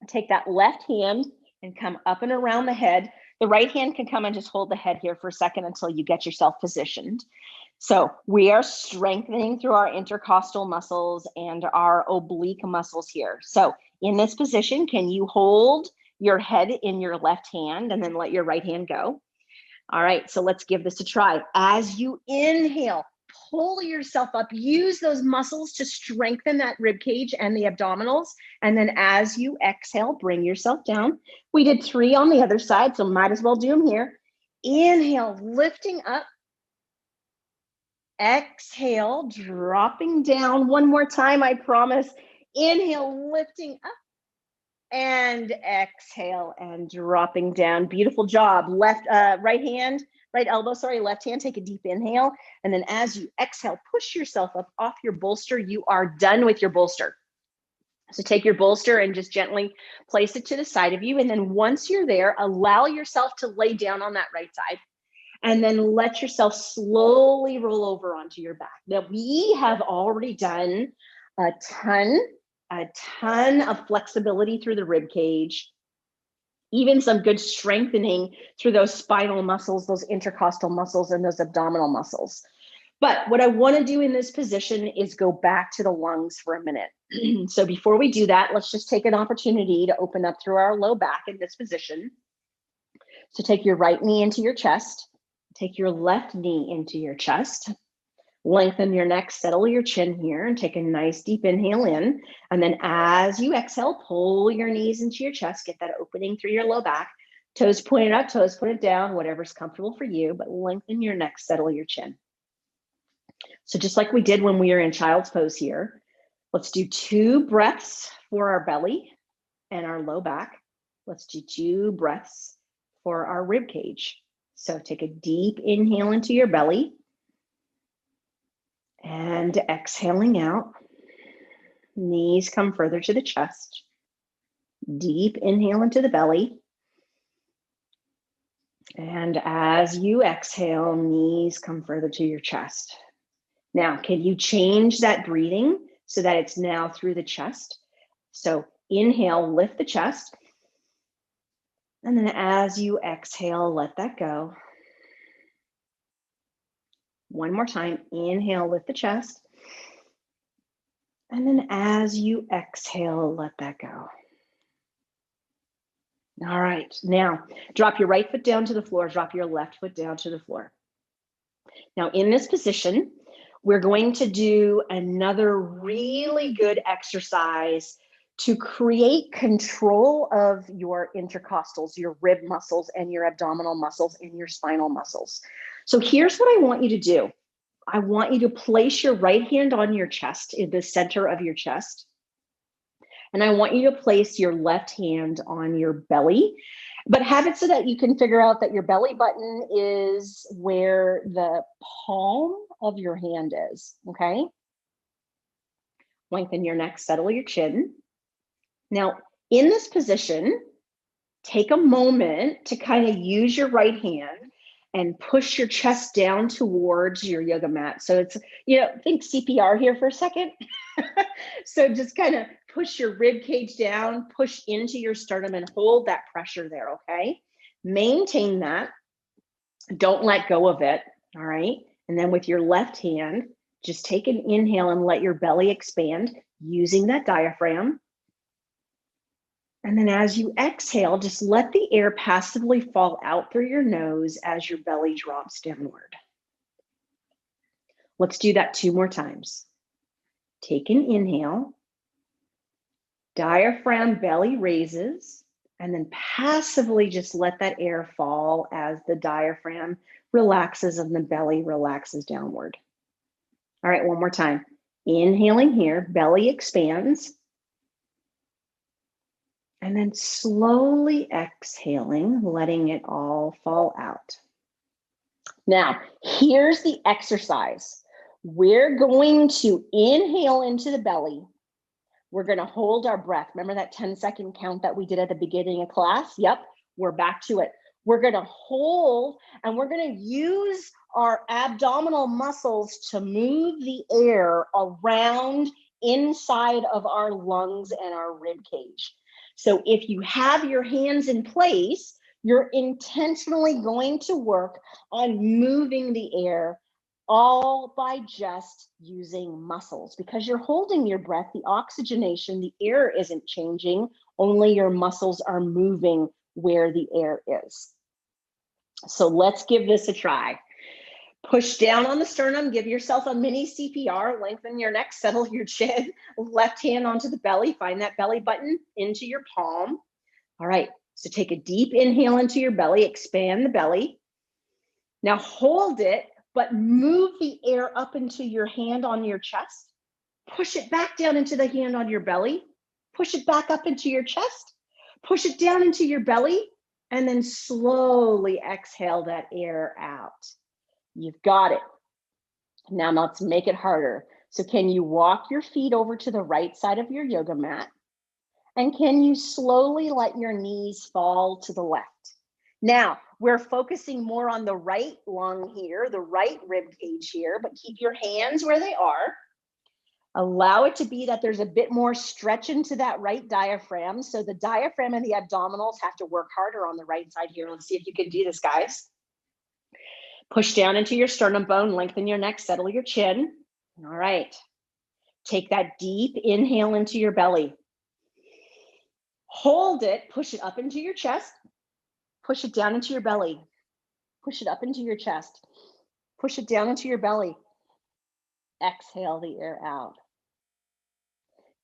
Take that left hand and come up and around the head. The right hand can come and just hold the head here for a second until you get yourself positioned. So we are strengthening through our intercostal muscles and our oblique muscles here. So in this position, can you hold your head in your left hand and then let your right hand go? All right, so let's give this a try. As you inhale, pull yourself up, use those muscles to strengthen that rib cage and the abdominals. And then as you exhale, bring yourself down. We did 3 on the other side, so might as well do them here. Inhale, lifting up. Exhale, dropping down. One more time, I promise. Inhale, lifting up. And exhale and dropping down. Beautiful job. Right elbow, left hand, take a deep inhale. And then as you exhale, push yourself up off your bolster. You are done with your bolster. So take your bolster and just gently place it to the side of you. And then once you're there, allow yourself to lay down on that right side. And then let yourself slowly roll over onto your back. Now we have already done a ton of flexibility through the rib cage, even some good strengthening through those spinal muscles, those intercostal muscles, and those abdominal muscles. But what I want to do in this position is go back to the lungs for a minute. So before we do that, let's just take an opportunity to open up through our low back in this position. So take your right knee into your chest, take your left knee into your chest. Lengthen your neck, settle your chin here, and take a nice deep inhale in. And then as you exhale, pull your knees into your chest, get that opening through your low back. Toes pointed up, toes pointed down, whatever's comfortable for you, but lengthen your neck, settle your chin. So just like we did when we were in child's pose here, let's do 2 breaths for our belly and our low back. Let's do 2 breaths for our rib cage. So take a deep inhale into your belly. And exhaling out, knees come further to the chest. Deep inhale into the belly. And as you exhale, knees come further to your chest. Now, can you change that breathing so that it's now through the chest? So inhale, lift the chest. And then as you exhale, let that go. One more time, inhale, lift the chest. And then as you exhale, let that go. All right, now drop your right foot down to the floor, drop your left foot down to the floor. Now in this position, we're going to do another really good exercise to create control of your intercostals, your rib muscles and your abdominal muscles and your spinal muscles. So here's what I want you to do. I want you to place your right hand on your chest, in the center of your chest. And I want you to place your left hand on your belly, but have it so that you can figure out that your belly button is where the palm of your hand is, okay? Lengthen your neck, settle your chin. Now, in this position, take a moment to kind of use your right hand and push your chest down towards your yoga mat. So it's, think CPR here for a second. So just kind of push your rib cage down, push into your sternum and hold that pressure there, okay? Maintain that. Don't let go of it, all right? And then with your left hand, just take an inhale and let your belly expand using that diaphragm. And then as you exhale, just let the air passively fall out through your nose as your belly drops downward. Let's do that 2 more times. Take an inhale, diaphragm, belly raises, and then passively just let that air fall as the diaphragm relaxes and the belly relaxes downward. All right, one more time. Inhaling here, belly expands. And then slowly exhaling, letting it all fall out. Now, here's the exercise. We're going to inhale into the belly. We're going to hold our breath. Remember that 10-second count that we did at the beginning of class? Yep, we're back to it. We're going to hold and we're going to use our abdominal muscles to move the air around inside of our lungs and our rib cage. So if you have your hands in place, you're intentionally going to work on moving the air all by just using muscles. Because you're holding your breath, the oxygenation, the air isn't changing, only your muscles are moving where the air is. So let's give this a try. Push down on the sternum, give yourself a mini CPR, lengthen your neck, settle your chin, left hand onto the belly, find that belly button into your palm. All right, so take a deep inhale into your belly, expand the belly. Now hold it, but move the air up into your hand on your chest. Push it back down into the hand on your belly. Push it back up into your chest. Push it down into your belly, and then slowly exhale that air out. You've got it. Now let's make it harder. So can you walk your feet over to the right side of your yoga mat? And can you slowly let your knees fall to the left? Now, we're focusing more on the right lung here, the right rib cage here, but keep your hands where they are. Allow it to be that there's a bit more stretch into that right diaphragm. So the diaphragm and the abdominals have to work harder on the right side here. Let's see if you can do this, guys. Push down into your sternum bone, lengthen your neck, settle your chin. All right. Take that deep inhale into your belly. Hold it, push it up into your chest. Push it down into your belly. Push it up into your chest. Push it down into your belly. Exhale the air out.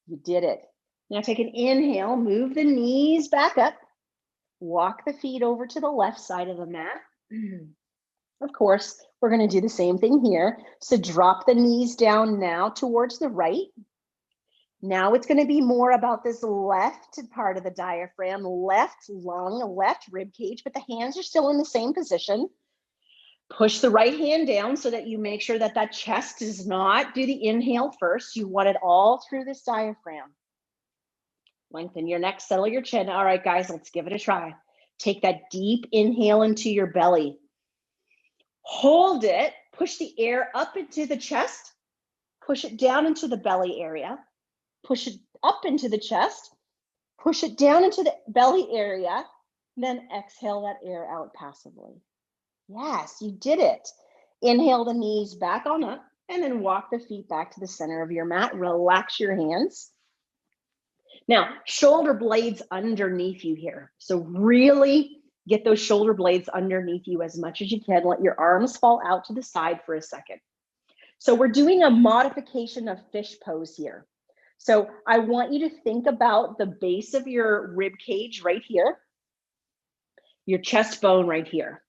You did it. Now take an inhale, move the knees back up. Walk the feet over to the left side of the mat. Of course, we're going to do the same thing here. So drop the knees down now towards the right. Now it's going to be more about this left part of the diaphragm, left lung, left rib cage, but the hands are still in the same position. Push the right hand down so that you make sure that that chest does not do the inhale first. You want it all through this diaphragm. Lengthen your neck, settle your chin. All right, guys, let's give it a try. Take that deep inhale into your belly. Hold it, push the air up into the chest, push it down into the belly area, push it up into the chest, push it down into the belly area, then exhale that air out passively. Yes, you did it. Inhale the knees back on up, and then walk the feet back to the center of your mat. Relax your hands. Now, shoulder blades underneath you here. So really get those shoulder blades underneath you as much as you can. Let your arms fall out to the side for a second. So we're doing a modification of fish pose here. So I want you to think about the base of your rib cage right here, your chest bone right here.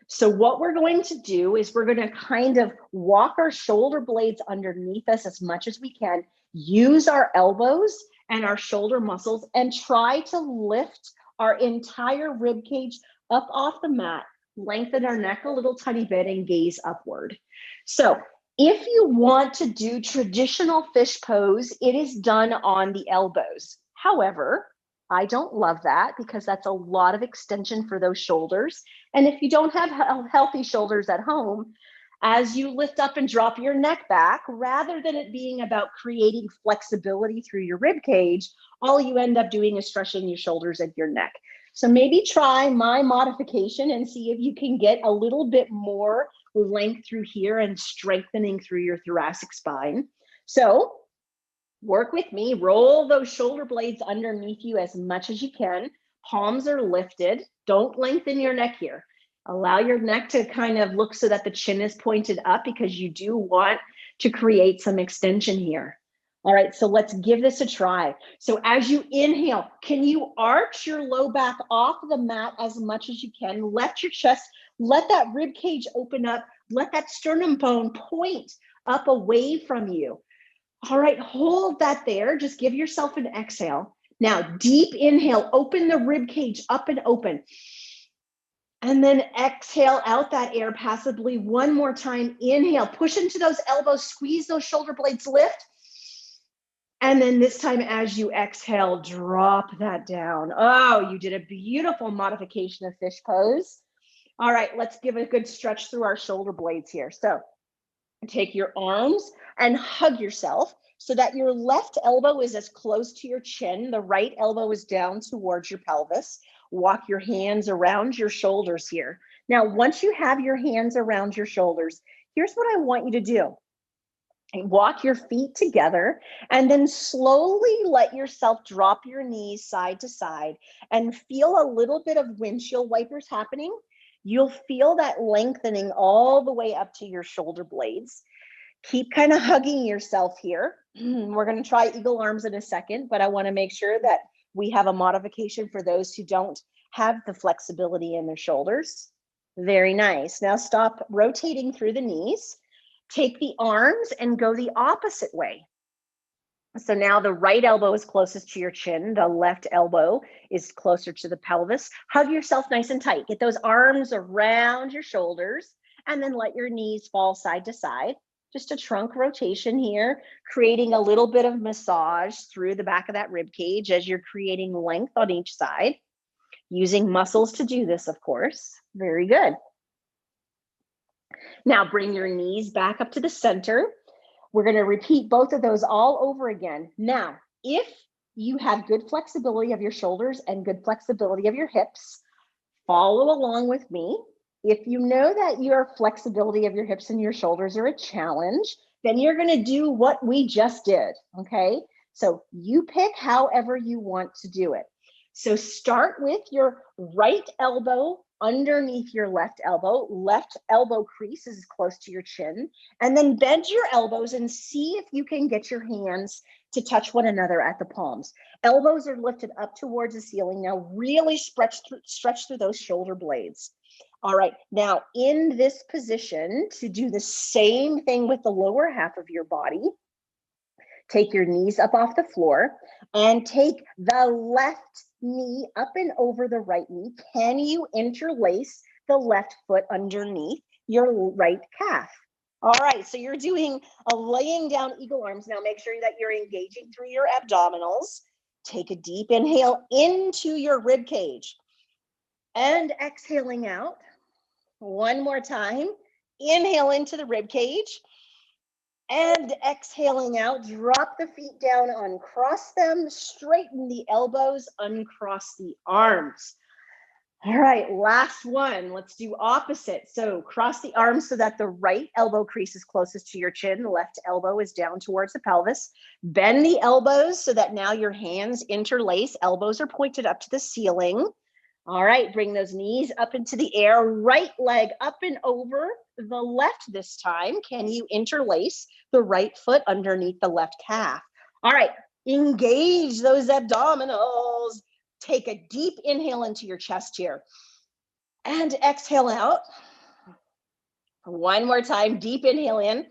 So what we're going to do is we're going to kind of walk our shoulder blades underneath us as much as we can, use our elbows and our shoulder muscles, and try to lift our entire rib cage up off the mat, lengthen our neck a little tiny bit, and gaze upward. So if you want to do traditional fish pose, it is done on the elbows. However, I don't love that because that's a lot of extension for those shoulders. And if you don't have healthy shoulders at home, as you lift up and drop your neck back, rather than it being about creating flexibility through your rib cage, all you end up doing is stretching your shoulders and your neck. So maybe try my modification and see if you can get a little bit more length through here and strengthening through your thoracic spine. So work with me, roll those shoulder blades underneath you as much as you can. Palms are lifted. Don't lengthen your neck here. Allow your neck to kind of look so that the chin is pointed up because you do want to create some extension here. All right, so let's give this a try. So as you inhale, can you arch your low back off the mat as much as you can? Let your chest, let that rib cage open up. Let that sternum bone point up away from you. All right, hold that there. Just give yourself an exhale. Now, deep inhale, open the rib cage up and open. And then exhale out that air passively one more time. Inhale, push into those elbows, squeeze those shoulder blades, lift. And then this time as you exhale, drop that down. Oh, you did a beautiful modification of fish pose. All right, let's give a good stretch through our shoulder blades here. So take your arms and hug yourself so that your left elbow is as close to your chin. The right elbow is down towards your pelvis. Walk your hands around your shoulders here. Now, once you have your hands around your shoulders, here's what I want you to do. Walk your feet together and then slowly let yourself drop your knees side to side and feel a little bit of windshield wipers happening. You'll feel that lengthening all the way up to your shoulder blades. Keep kind of hugging yourself here. We're going to try eagle arms in a second, but I want to make sure that we have a modification for those who don't have the flexibility in their shoulders. Very nice. Now stop rotating through the knees. Take the arms and go the opposite way. So now the right elbow is closest to your chin. The left elbow is closer to the pelvis. Hug yourself nice and tight. Get those arms around your shoulders and then let your knees fall side to side. Just a trunk rotation here, creating a little bit of massage through the back of that rib cage as you're creating length on each side. Using muscles to do this, of course. Very good. Now bring your knees back up to the center. We're going to repeat both of those all over again. Now, if you have good flexibility of your shoulders and good flexibility of your hips, follow along with me. If you know that your flexibility of your hips and your shoulders are a challenge, then you're going to do what we just did, okay? So you pick however you want to do it. So start with your right elbow underneath your left elbow crease is close to your chin, and then bend your elbows and see if you can get your hands to touch one another at the palms. Elbows are lifted up towards the ceiling. Now really stretch through those shoulder blades. All right, now in this position, to do the same thing with the lower half of your body, take your knees up off the floor and take the left knee up and over the right knee. Can you interlace the left foot underneath your right calf? All right, so you're doing a laying down eagle arms. Now make sure that you're engaging through your abdominals. Take a deep inhale into your rib cage and exhaling out. One more time. Inhale into the rib cage And exhaling out, drop the feet down, uncross them, straighten the elbows, uncross the arms. All right, last one. Let's do opposite. So cross the arms so that the right elbow crease is closest to your chin. The left elbow is down towards the pelvis. Bend the elbows so that now your hands interlace. Elbows are pointed up to the ceiling. All right, bring those knees up into the air. Right leg up and over the left this time. Can you interlace the right foot underneath the left calf? All right, engage those abdominals. Take a deep inhale into your chest here. And exhale out. One more time, deep inhale in.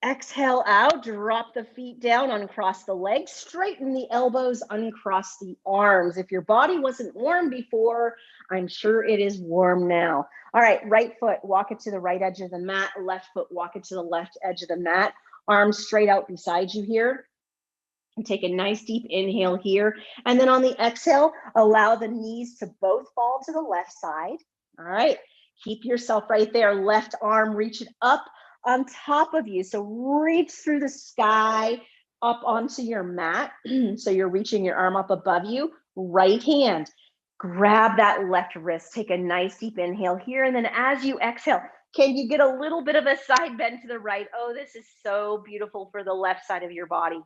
Exhale out, drop the feet down, uncross the legs, straighten the elbows, uncross the arms. If your body wasn't warm before, I'm sure it is warm now. All right, right foot, walk it to the right edge of the mat. Left foot, walk it to the left edge of the mat. Arms straight out beside you here. And take a nice deep inhale here. And then on the exhale, allow the knees to both fall to the left side. All right, keep yourself right there. Left arm, reach it up on top of you. So reach through the sky up onto your mat. So you're reaching your arm up above you. Right hand, grab that left wrist. Take a nice deep inhale here. And then as you exhale, can you get a little bit of a side bend to the right? Oh, this is so beautiful for the left side of your body.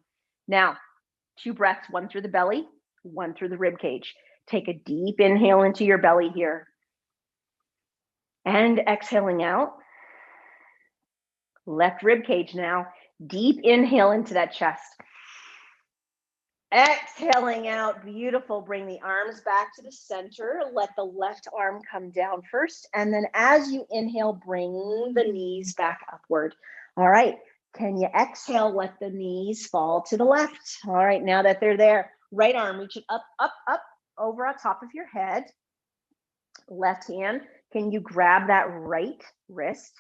Now, 2 breaths, one through the belly, one through the rib cage. Take a deep inhale into your belly here. And exhaling out. Left rib cage now. Deep inhale into that chest. Exhaling out, beautiful. Bring the arms back to the center. Let the left arm come down first. And then as you inhale, bring the knees back upward. All right. Can you exhale? Let the knees fall to the left. All right, now that they're there, right arm, reach it up, up, up, over on top of your head. Left hand, can you grab that right wrist?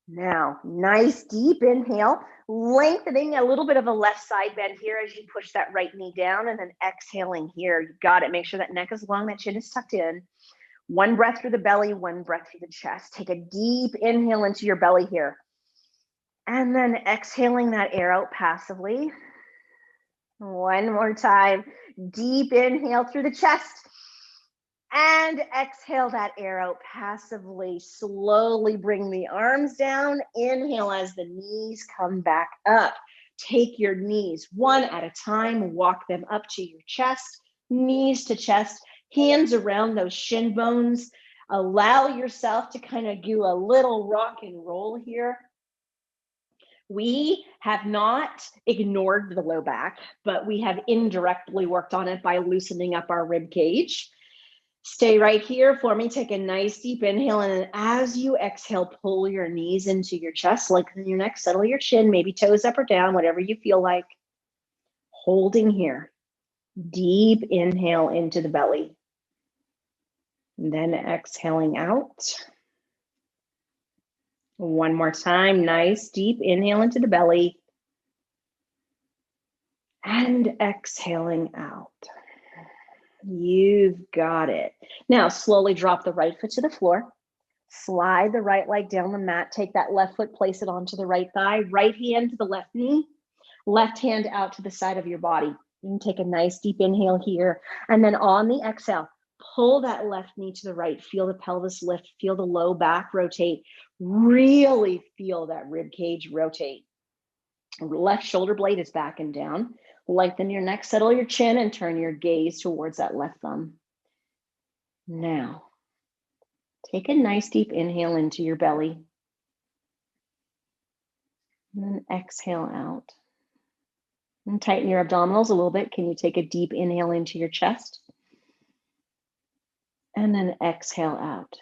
Now, nice deep inhale, lengthening a little bit of a left side bend here as you push that right knee down, and then exhaling here. You got it. Make sure that neck is long, that chin is tucked in. One breath through the belly, one breath through the chest. Take a deep inhale into your belly here. And then exhaling that air out passively. One more time. Deep inhale through the chest. And exhale that air out passively. Slowly bring the arms down. Inhale as the knees come back up. Take your knees one at a time. Walk them up to your chest. Knees to chest. Hands around those shin bones. Allow yourself to kind of do a little rock and roll here. We have not ignored the low back, but we have indirectly worked on it by loosening up our rib cage. Stay right here for me. Take a nice deep inhale. And then as you exhale, pull your knees into your chest, lengthen your neck, settle your chin, maybe toes up or down, whatever you feel like. Holding here. Deep inhale into the belly. And then exhaling out. One more time, nice deep inhale into the belly. And exhaling out. You've got it. Now slowly drop the right foot to the floor. Slide the right leg down the mat. Take that left foot, place it onto the right thigh. Right hand to the left knee. Left hand out to the side of your body. You can take a nice deep inhale here. And then on the exhale, pull that left knee to the right. Feel the pelvis lift. Feel the low back rotate. Really feel that rib cage rotate. Left shoulder blade is back and down. Lengthen your neck, settle your chin, and turn your gaze towards that left thumb. Now, take a nice deep inhale into your belly. And then exhale out. And tighten your abdominals a little bit. Can you take a deep inhale into your chest? And then exhale out.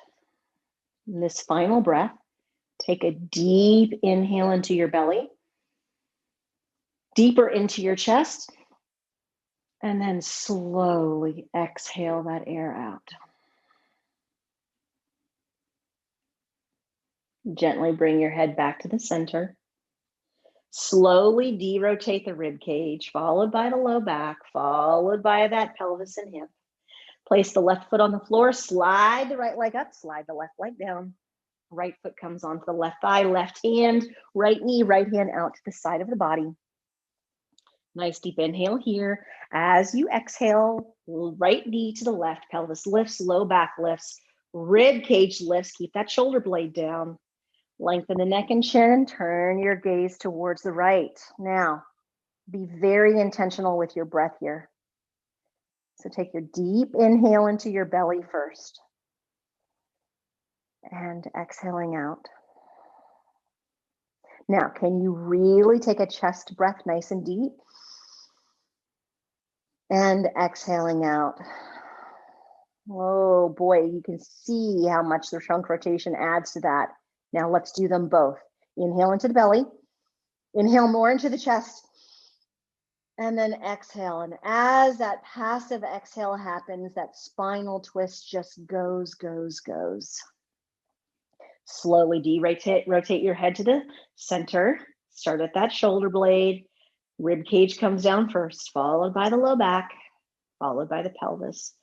And this final breath, take a deep inhale into your belly, deeper into your chest, and then slowly exhale that air out. Gently bring your head back to the center. Slowly derotate the rib cage, followed by the low back, followed by that pelvis and hip. Place the left foot on the floor, slide the right leg up, slide the left leg down. Right foot comes onto the left thigh, left hand, right knee, right hand out to the side of the body. Nice deep inhale here. As you exhale, right knee to the left, pelvis lifts, low back lifts, rib cage lifts. Keep that shoulder blade down. Lengthen the neck and chin. Turn your gaze towards the right. Now, be very intentional with your breath here. So take your deep inhale into your belly first. And exhaling out. Now, can you really take a chest breath nice and deep? And exhaling out. Oh boy, you can see how much the trunk rotation adds to that. Now let's do them both. Inhale into the belly. Inhale more into the chest. And then exhale. And as that passive exhale happens, that spinal twist just goes. Slowly rotate your head to the center. Start at that shoulder blade. Rib cage comes down first, followed by the low back, followed by the pelvis,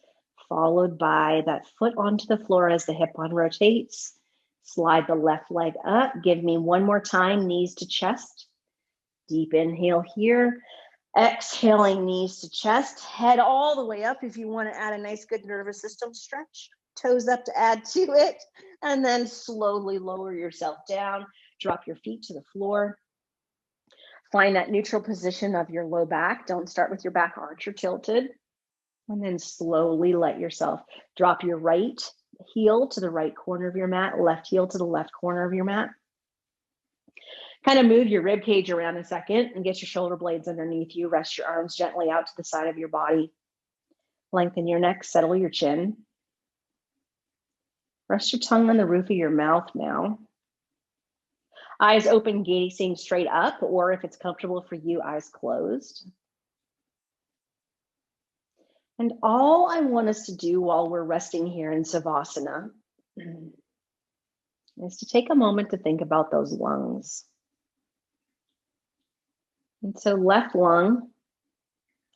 followed by that foot onto the floor as the hip bone rotates. Slide the left leg up. Give me one more time, knees to chest. Deep inhale here. Exhaling, knees to chest. Head all the way up if you want to add a nice good nervous system stretch. Toes up to add to it. And then slowly lower yourself down. Drop your feet to the floor. Find that neutral position of your low back. Don't start with your back arch or tilted. And then slowly let yourself drop your right heel to the right corner of your mat, left heel to the left corner of your mat. Kind of move your rib cage around a second and get your shoulder blades underneath you. Rest your arms gently out to the side of your body. Lengthen your neck, settle your chin. Rest your tongue on the roof of your mouth now. Eyes open, gazing straight up, or if it's comfortable for you, eyes closed. And all I want us to do while we're resting here in Savasana is to take a moment to think about those lungs. And so left lung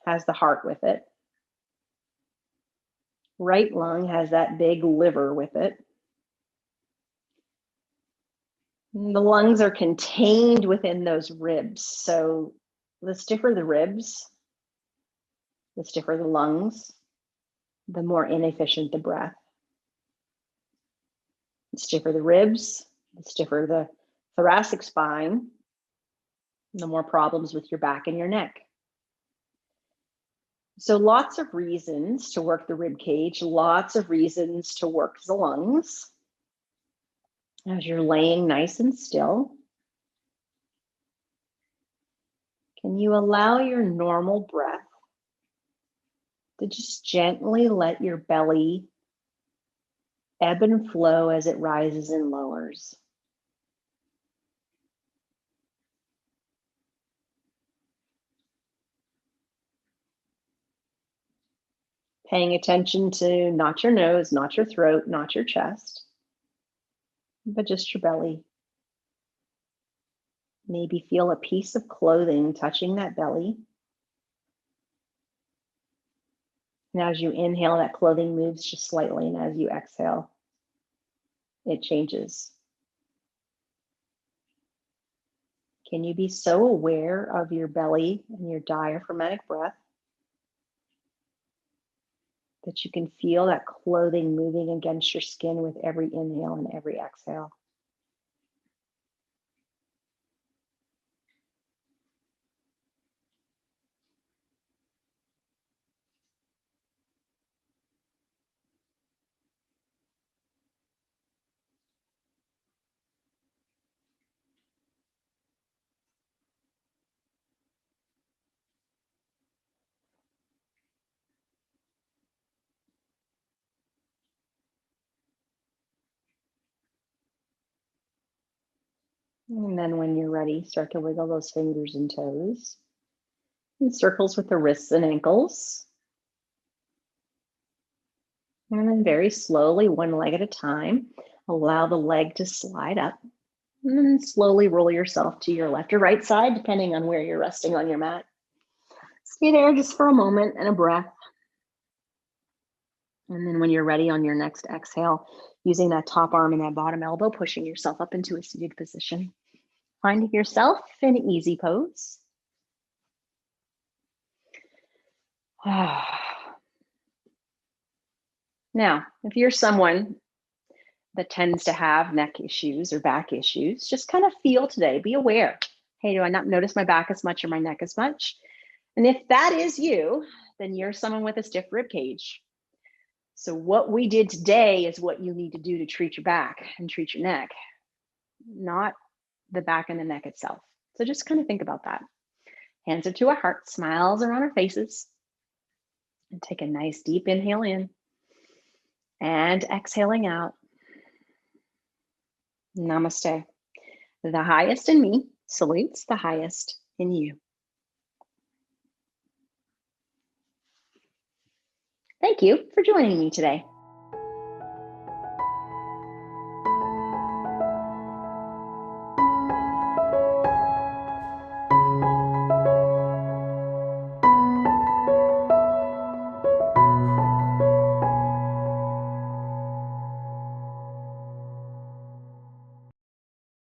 has the heart with it. Right lung has that big liver with it. And the lungs are contained within those ribs. So the stiffer the ribs, the stiffer the lungs, the more inefficient the breath. The stiffer the ribs, the stiffer the thoracic spine, the more problems with your back and your neck. So lots of reasons to work the rib cage, lots of reasons to work the lungs. As you're laying nice and still, can you allow your normal breath to just gently let your belly ebb and flow as it rises and lowers? Paying attention to not your nose, not your throat, not your chest, but just your belly. Maybe feel a piece of clothing touching that belly. And as you inhale, that clothing moves just slightly, and as you exhale, it changes. Can you be so aware of your belly and your diaphragmatic breath that you can feel that clothing moving against your skin with every inhale and every exhale? And then when you're ready, start to wiggle those fingers and toes. And circles with the wrists and ankles. And then very slowly, one leg at a time, allow the leg to slide up. And then slowly roll yourself to your left or right side, depending on where you're resting on your mat. Stay there just for a moment and a breath. And then when you're ready on your next exhale, using that top arm and that bottom elbow, pushing yourself up into a seated position. Finding yourself in an easy pose. Now, if you're someone that tends to have neck issues or back issues, just kind of feel today, be aware. Hey, do I not notice my back as much or my neck as much? And if that is you, then you're someone with a stiff rib cage. So what we did today is what you need to do to treat your back and treat your neck, not the back and the neck itself. So just kind of think about that. Hands are to our heart, smiles are on our faces. And take a nice deep inhale in and exhaling out. Namaste. The highest in me salutes the highest in you. Thank you for joining me today.